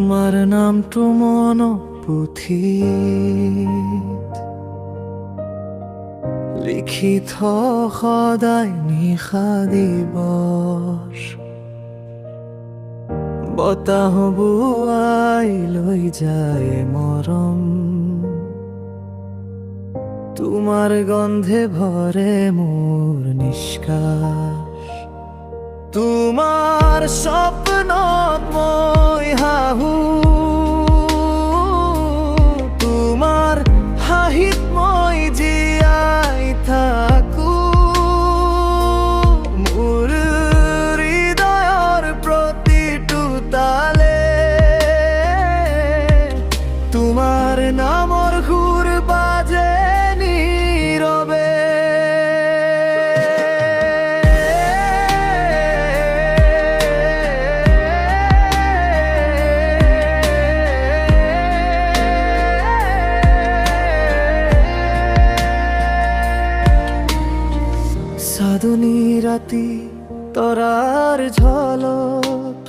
তোমাৰ নামটো মন পুথিত লিখি সদায় নিশা দিৱস বতাহ বুৱাই লৈ যায় মৰম তোমাৰ গন্ধে ভৰে মোৰ নিষ্কাশ তোমাৰ স্বপ্নত মই হাহু তোমাৰ হাঁহিত মই জীয়াই থাকো মোৰ হৃদয়ৰ প্ৰতিটো তালে তোমাৰ নামৰ সুৰ বাজে নীৰৱে সাধনী রাতি তরার ঝলক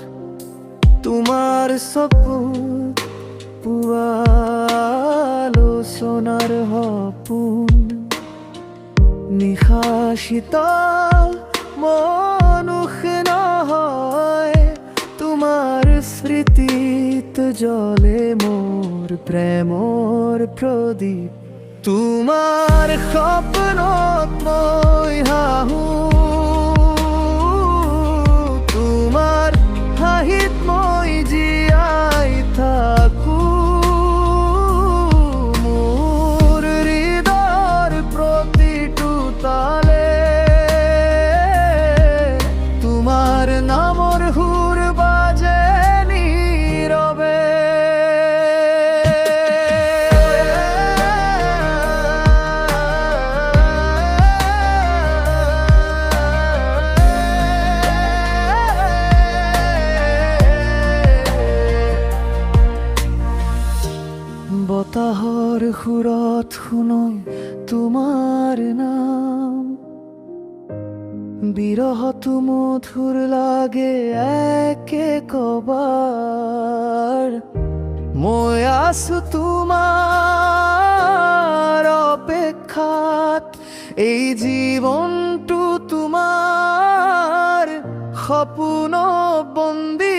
তোমার সপোন পুয়ালো সোনার হপুন নিশা শীতল মনুষ নহয় তোমার স্মৃতিত জ্বলে মোর প্রেমর প্রদীপ তোমার স্বপ্নত মই হাহু তোমার হাঁহিত মই জীয়াই থাকো মোৰ হৃদয়ৰ প্ৰতিটো তালে তোমাৰ নামৰ সুৰ বাজে নীৰৱে বতাহৰ সুৰত শুনো তোমাৰ নাম বিৰহতো মধুৰ লাগে একে কবাৰ মই আছো তোমাৰ অপেক্ষাত এই জীৱনটো তোমাৰ সপোন বন্দী